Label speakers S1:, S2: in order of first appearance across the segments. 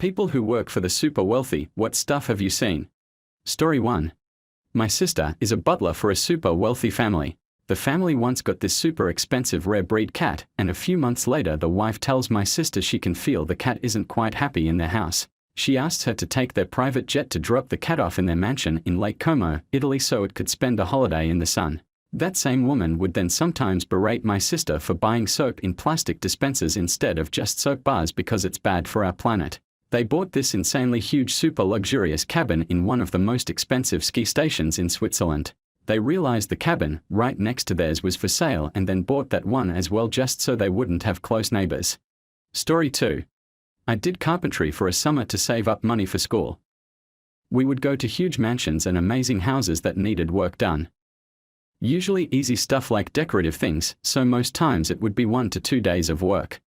S1: People who work for the super wealthy, what stuff have you seen? Story 1. My sister is a butler for a super wealthy family. The family once got this super expensive rare breed cat, and a few months later the wife tells my sister she can feel the cat isn't quite happy in their house. She asks her to take their private jet to drop the cat off in their mansion in Lake Como, Italy so it could spend a holiday in the sun. That same woman would then sometimes berate my sister for buying soap in plastic dispensers instead of just soap bars because it's bad for our planet. They bought this insanely huge super luxurious cabin in one of the most expensive ski stations in Switzerland. They realized the cabin, right next to theirs, was for sale and then bought that one as well just so they wouldn't have close neighbors. Story 2. I did carpentry for a summer to save up money for school. We would go to huge mansions and amazing houses that needed work done. Usually easy stuff like decorative things, so most times it would be 1 to 2 days of work.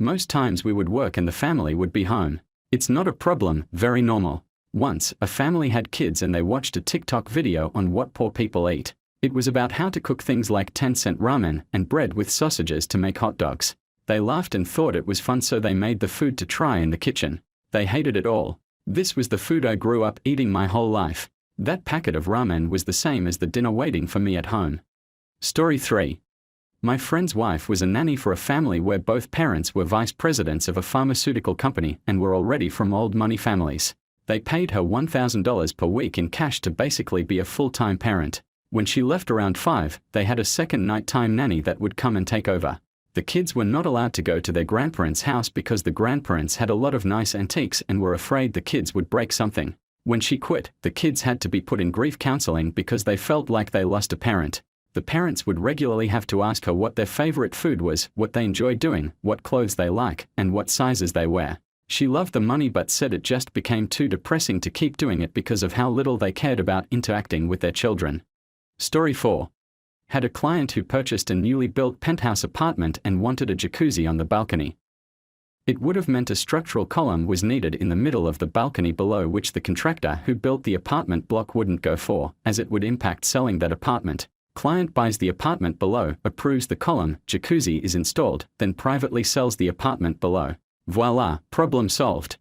S1: Most times we would work and the family would be home. It's not a problem, very normal. Once, a family had kids and they watched a TikTok video on what poor people eat. It was about how to cook things like 10-cent ramen and bread with sausages to make hot dogs. They laughed and thought it was fun so they made the food to try in the kitchen. They hated it all. This was the food I grew up eating my whole life. That packet of ramen was the same as the dinner waiting for me at home. Story 3. My friend's wife was a nanny for a family where both parents were vice presidents of a pharmaceutical company and were already from old money families. They paid her $1,000 per week in cash to basically be a full-time parent. When she left around 5, they had a second nighttime nanny that would come and take over. The kids were not allowed to go to their grandparents' house because the grandparents had a lot of nice antiques and were afraid the kids would break something. When she quit, the kids had to be put in grief counseling because they felt like they lost a parent. The parents would regularly have to ask her what their favorite food was, what they enjoy doing, what clothes they like, and what sizes they wear. She loved the money but said it just became too depressing to keep doing it because of how little they cared about interacting with their children. Story 4. Had a client who purchased a newly built penthouse apartment and wanted a jacuzzi on the balcony. It would have meant a structural column was needed in the middle of the balcony below, which the contractor who built the apartment block wouldn't go for, as it would impact selling that apartment. Client buys the apartment below, approves the column, jacuzzi is installed, then privately sells the apartment below. Voila, problem solved.